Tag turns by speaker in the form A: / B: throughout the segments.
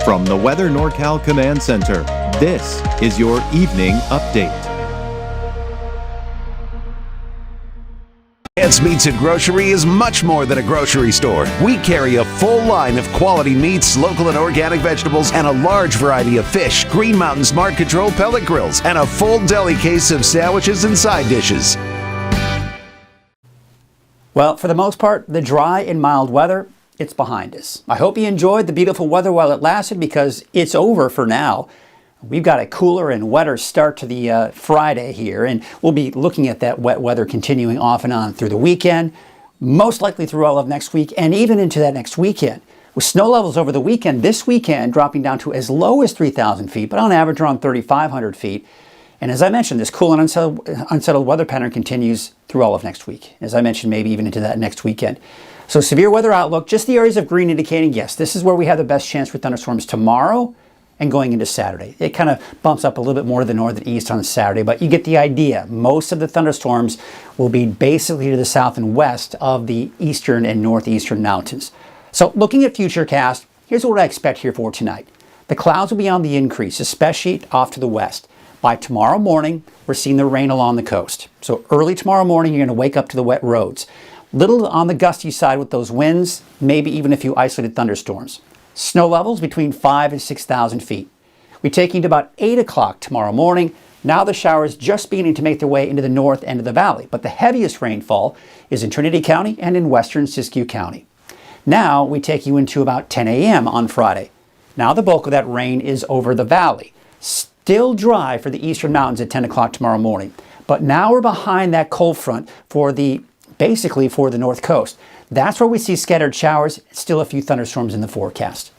A: From the Weather NorCal Command Center, this is your evening update.
B: Ants Meats and Grocery is much more than a grocery store. We carry a full line of quality meats, local and organic vegetables, and a large variety of fish, Green Mountain Smart Control pellet grills, and a full deli case of sandwiches and side dishes.
C: Well, for the most part, the dry and mild weather, it's behind us. I hope you enjoyed the beautiful weather while it lasted, because it's over for now. We've got a cooler and wetter start to the Friday here, and we'll be looking at that wet weather continuing off and on through the weekend, most likely through all of next week and even into that next weekend. With snow levels over the weekend, this weekend dropping down to as low as 3,000 feet, but on average around 3,500 feet. And as I mentioned, this cool and unsettled weather pattern continues through all of next week. As I mentioned, maybe even into that next weekend. So severe weather outlook, just the areas of green indicating, yes, this is where we have the best chance for thunderstorms tomorrow and going into Saturday. It kind of bumps up a little bit more to the north and east on Saturday, but you get the idea. Most of the thunderstorms will be basically to the south and west of the eastern and northeastern mountains. So looking at Futurecast, here's what I expect here for tonight. The clouds will be on the increase, especially off to the west. By tomorrow morning, we're seeing the rain along the coast. So early tomorrow morning, you're going to wake up to the wet roads. Little on the gusty side with those winds, maybe even a few isolated thunderstorms. Snow levels between 5,000 and 6,000 feet. We take you to about 8 o'clock tomorrow morning. Now the showers just beginning to make their way into the north end of the valley, but the heaviest rainfall is in Trinity County and in western Siskiyou County. Now we take you into about 10 a.m. on Friday. Now the bulk of that rain is over the valley. Still dry for the eastern mountains at 10 o'clock tomorrow morning, but now we're behind that cold front basically for the north coast. That's where we see scattered showers, still a few thunderstorms in the forecast.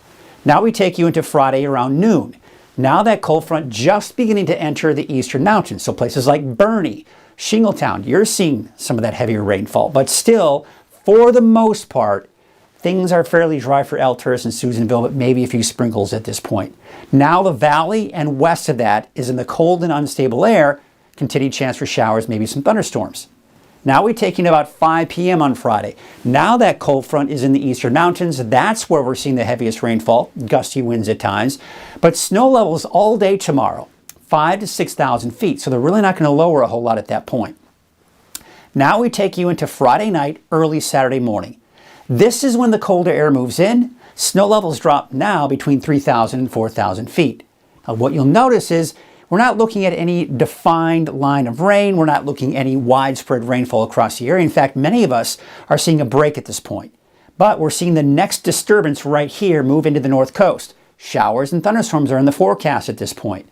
C: Now we take you into Friday around noon. Now that cold front just beginning to enter the eastern mountains. So places like Bernie, Shingletown, you're seeing some of that heavier rainfall. But still, for the most part, things are fairly dry for Elmhurst and Susanville, but maybe a few sprinkles at this point. Now the valley and west of that is in the cold and unstable air, continued chance for showers, maybe some thunderstorms. Now we take in about 5 p.m. on Friday. Now that cold front is in the eastern mountains. That's where we're seeing the heaviest rainfall, gusty winds at times. But snow levels all day tomorrow, 5,000 to 6,000 feet. So they're really not going to lower a whole lot at that point. Now we take you into Friday night, early Saturday morning. This is when the colder air moves in. Snow levels drop now between 3,000 and 4,000 feet. Now what you'll notice is we're not looking at any defined line of rain. We're not looking at any widespread rainfall across the area. In fact, many of us are seeing a break at this point. But we're seeing the next disturbance right here move into the north coast. Showers and thunderstorms are in the forecast at this point.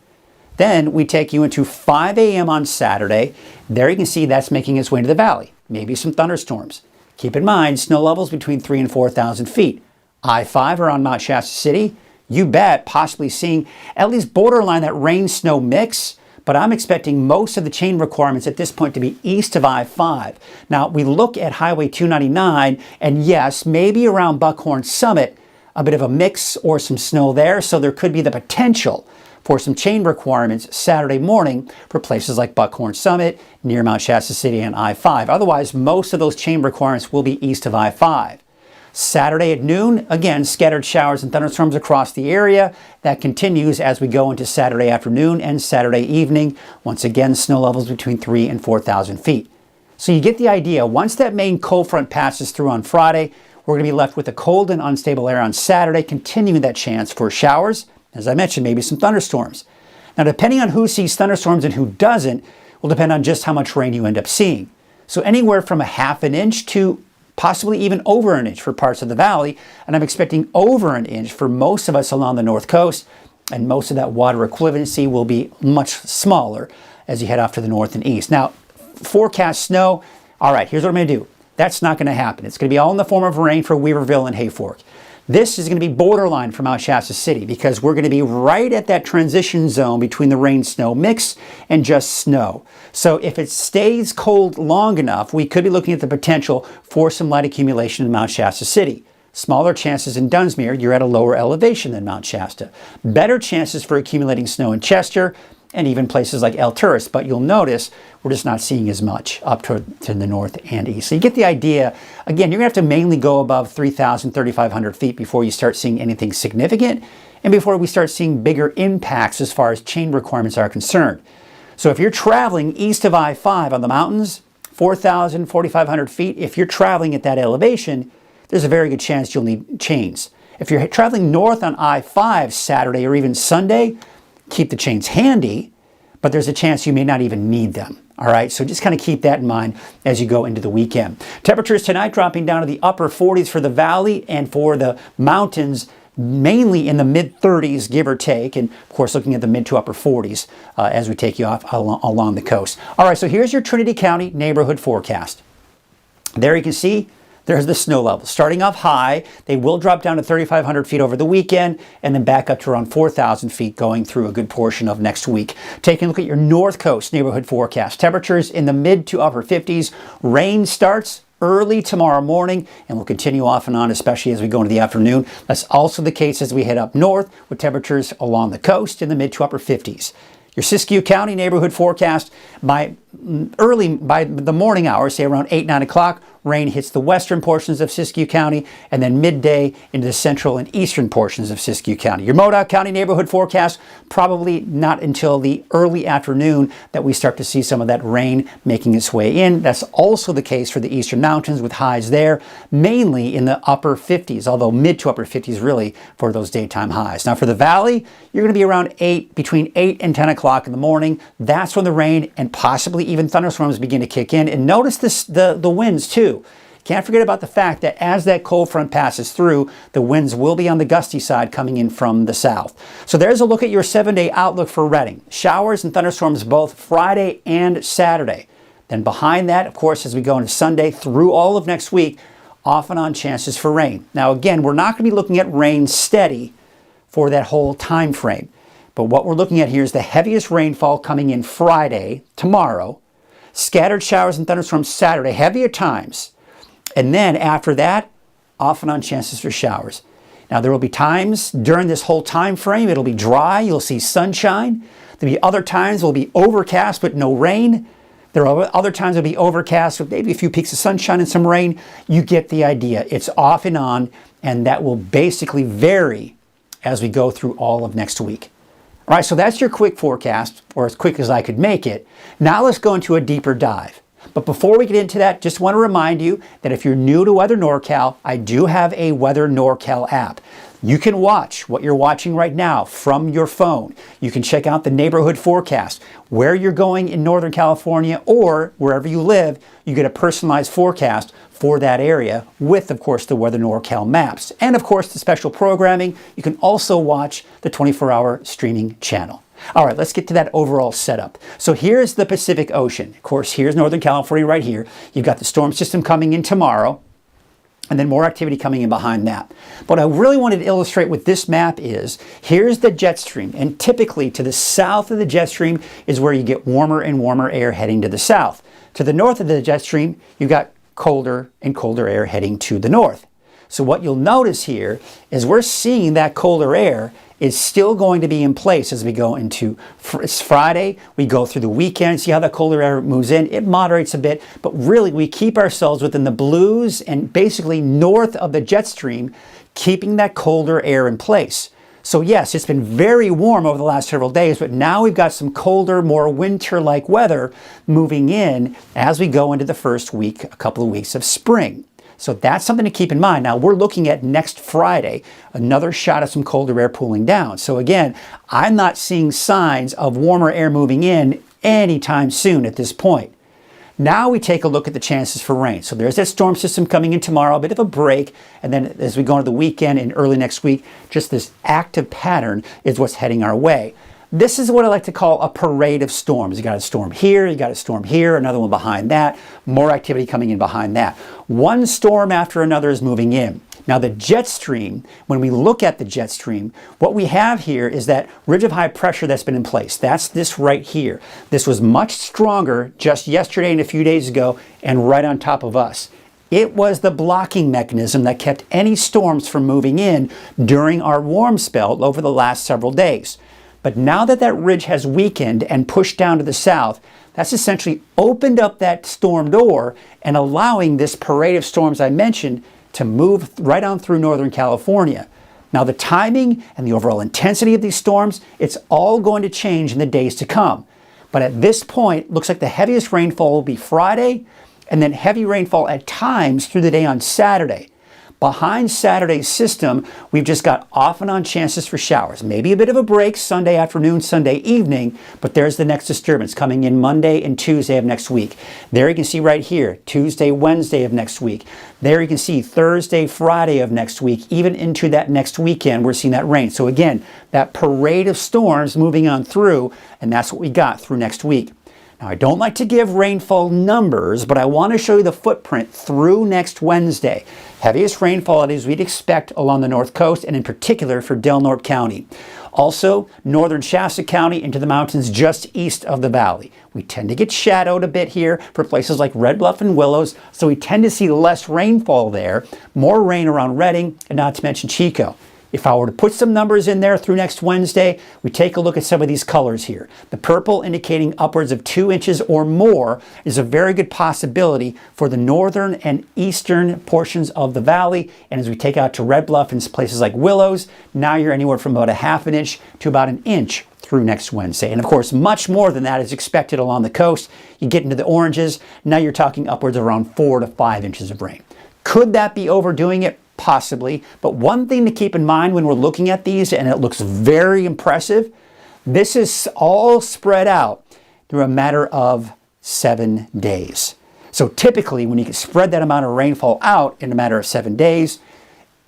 C: Then we take you into 5 a.m. on Saturday. There you can see that's making its way into the valley. Maybe some thunderstorms. Keep in mind, snow levels between 3,000 and 4,000 feet. I-5 around Mount Shasta City. You bet, possibly seeing at least borderline that rain-snow mix, but I'm expecting most of the chain requirements at this point to be east of I-5. Now, we look at Highway 299, and yes, maybe around Buckhorn Summit, a bit of a mix or some snow there, so there could be the potential for some chain requirements Saturday morning for places like Buckhorn Summit, near Mount Shasta City and I-5. Otherwise, most of those chain requirements will be east of I-5. Saturday at noon, again, scattered showers and thunderstorms across the area. That continues as we go into Saturday afternoon and Saturday evening. Once again, snow levels between 3,000 and 4,000 feet. So you get the idea. Once that main cold front passes through on Friday, we're going to be left with the cold and unstable air on Saturday, continuing that chance for showers. As I mentioned, maybe some thunderstorms. Now, depending on who sees thunderstorms and who doesn't, will depend on just how much rain you end up seeing. So anywhere from a half an inch to possibly even over an inch for parts of the valley, and I'm expecting over an inch for most of us along the north coast, and most of that water equivalency will be much smaller as you head off to the north and east. Now, forecast snow, all right, here's what I'm going to do. That's not going to happen. It's going to be all in the form of rain for Weaverville and Hayfork. This is going to be borderline for Mount Shasta City because we're going to be right at that transition zone between the rain-snow mix and just snow. So if it stays cold long enough, we could be looking at the potential for some light accumulation in Mount Shasta City. Smaller chances in Dunsmuir, you're at a lower elevation than Mount Shasta. Better chances for accumulating snow in Chester, and even places like El Turris. But you'll notice we're just not seeing as much up to the north and east. So you get the idea. Again, you're going to have to mainly go above 3,000, 3,500 feet before you start seeing anything significant and before we start seeing bigger impacts as far as chain requirements are concerned. So if you're traveling east of I-5 on the mountains, 4,000, 4,500 feet, if you're traveling at that elevation, there's a very good chance you'll need chains. If you're traveling north on I-5 Saturday or even Sunday, keep the chains handy, but there's a chance you may not even need them. All right, so just kind of keep that in mind as you go into the weekend. Temperatures tonight dropping down to the upper 40s for the valley, and for the mountains, mainly in the mid-30s, give or take, and of course looking at the mid to upper 40s as we take you off along the coast. All right, so here's your Trinity County neighborhood forecast. There you can see there's the snow level. Starting off high, they will drop down to 3,500 feet over the weekend and then back up to around 4,000 feet going through a good portion of next week. Taking a look at your North Coast neighborhood forecast. Temperatures in the mid to upper 50s. Rain starts early tomorrow morning and will continue off and on, especially as we go into the afternoon. That's also the case as we head up north with temperatures along the coast in the mid to upper 50s. Your Siskiyou County neighborhood forecast by the morning hours, say around 8, 9 o'clock, rain hits the western portions of Siskiyou County and then midday into the central and eastern portions of Siskiyou County. Your Modoc County neighborhood forecast, probably not until the early afternoon that we start to see some of that rain making its way in. That's also the case for the eastern mountains with highs there, mainly in the upper 50s, although mid to upper 50s really for those daytime highs. Now for the valley, you're going to be around between 8 and 10 o'clock in the morning. That's when the rain and possibly even thunderstorms begin to kick in. And notice the winds too. Can't forget about the fact that as that cold front passes through, the winds will be on the gusty side coming in from the south. So there's a look at your 7-day outlook for Redding. Showers and thunderstorms both Friday and Saturday. Then behind that, of course, as we go into Sunday through all of next week, off and on chances for rain. Now again, we're not going to be looking at rain steady for that whole time frame. But what we're looking at here is the heaviest rainfall coming in Friday, tomorrow, scattered showers and thunderstorms Saturday, heavier times. And then after that, off and on chances for showers. Now there will be times during this whole time frame, it'll be dry, you'll see sunshine. There'll be other times it'll be overcast but no rain. There are other times it'll be overcast with maybe a few peaks of sunshine and some rain. You get the idea. It's off and on, and that will basically vary as we go through all of next week. All right, so that's your quick forecast, or as quick as I could make it. Now let's go into a deeper dive. But before we get into that, just want to remind you that if you're new to Weather NorCal, I do have a Weather NorCal app. You can watch what you're watching right now from your phone. You can check out the neighborhood forecast. Where you're going in Northern California or wherever you live, you get a personalized forecast for that area with, of course, the Weather NorCal maps. And, of course, the special programming. You can also watch the 24-hour streaming channel. All right, let's get to that overall setup. So here's the Pacific Ocean. Of course, here's Northern California right here. You've got the storm system coming in tomorrow, and then more activity coming in behind that. What I really wanted to illustrate with this map is, here's the jet stream, and typically to the south of the jet stream is where you get warmer and warmer air heading to the south. To the north of the jet stream, you've got colder and colder air heading to the north. So what you'll notice here is we're seeing that colder air is still going to be in place as we go into Friday. We go through the weekend, see how that colder air moves in. It moderates a bit, but really we keep ourselves within the blues and basically north of the jet stream, keeping that colder air in place. So yes, it's been very warm over the last several days, but now we've got some colder, more winter-like weather moving in as we go into the first week, a couple of weeks of spring. So that's something to keep in mind. Now we're looking at next Friday, another shot of some colder air pooling down. So again, I'm not seeing signs of warmer air moving in anytime soon at this point. Now we take a look at the chances for rain. So there's that storm system coming in tomorrow, a bit of a break, and then as we go into the weekend and early next week, just this active pattern is what's heading our way. This is what I like to call a parade of storms. You got a storm here, you got a storm here, another one behind that, more activity coming in behind that. One storm after another is moving in. Now the jet stream, when we look at the jet stream, what we have here is that ridge of high pressure that's been in place. That's this right here. This was much stronger just yesterday and a few days ago and right on top of us. It was the blocking mechanism that kept any storms from moving in during our warm spell over the last several days. But now that that ridge has weakened and pushed down to the south, that's essentially opened up that storm door and allowing this parade of storms I mentioned to move right on through Northern California. Now the timing and the overall intensity of these storms, it's all going to change in the days to come. But at this point, it looks like the heaviest rainfall will be Friday, and then heavy rainfall at times through the day on Saturday. Behind Saturday's system, we've just got off and on chances for showers. Maybe a bit of a break Sunday afternoon, Sunday evening, but there's the next disturbance coming in Monday and Tuesday of next week. There you can see right here, Tuesday, Wednesday of next week. There you can see Thursday, Friday of next week, even into that next weekend, we're seeing that rain. So again, that parade of storms moving on through, and that's what we got through next week. Now, I don't like to give rainfall numbers, but I want to show you the footprint through next Wednesday. Heaviest rainfall as we'd expect along the north coast, and in particular for Del Norte County. Also, northern Shasta County into the mountains just east of the valley. We tend to get shadowed a bit here for places like Red Bluff and Willows, so we tend to see less rainfall there, more rain around Redding, and not to mention Chico. If I were to put some numbers in there through next Wednesday, we take a look at some of these colors here. The purple indicating upwards of 2 inches or more is a very good possibility for the northern and eastern portions of the valley. And as we take out to Red Bluff and places like Willows, now you're anywhere from about a half an inch to about an inch through next Wednesday. And of course, much more than that is expected along the coast. You get into the oranges, now you're talking upwards of around 4 to 5 inches of rain. Could that be overdoing it? Possibly, but one thing to keep in mind when we're looking at these, and it looks very impressive, this is all spread out through a matter of 7 days. So typically when you can spread that amount of rainfall out in a matter of 7 days,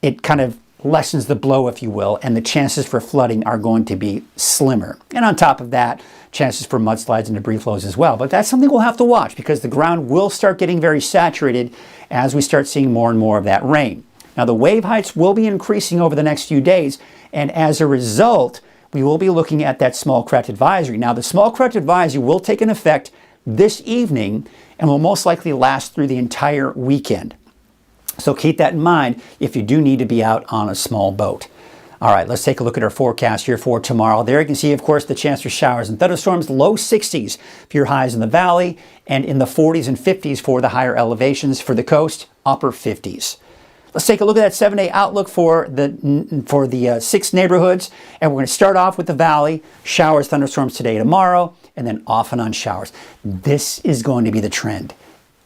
C: it kind of lessens the blow, if you will, and the chances for flooding are going to be slimmer. And on top of that, chances for mudslides and debris flows as well. But that's something we'll have to watch because the ground will start getting very saturated as we start seeing more and more of that rain. Now, the wave heights will be increasing over the next few days, and as a result, we will be looking at that small craft advisory. Now, the small craft advisory will take an effect this evening and will most likely last through the entire weekend. So keep that in mind if you do need to be out on a small boat. All right, let's take a look at our forecast here for tomorrow. There you can see, of course, the chance for showers and thunderstorms, low 60s for your highs in the valley, and in the 40s and 50s for the higher elevations. For the coast, upper 50s. Let's take a look at that 7-day outlook for the 6 neighborhoods. And we're going to start off with the valley. Showers, thunderstorms today, tomorrow, and then off and on showers. This is going to be the trend.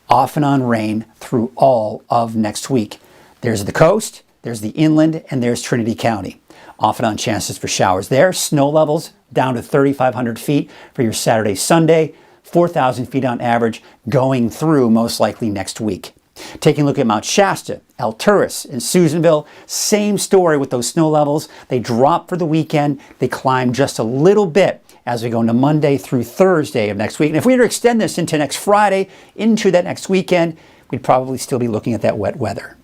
C: Off and on rain through all of next week. There's the coast, there's the inland, and there's Trinity County. Off and on chances for showers there. Snow levels down to 3,500 feet for your Saturday, Sunday. 4,000 feet on average going through most likely next week. Taking a look at Mount Shasta, Alturas, and Susanville, same story with those snow levels. They drop for the weekend. They climb just a little bit as we go into Monday through Thursday of next week. And if we were to extend this into next Friday, into that next weekend, we'd probably still be looking at that wet weather.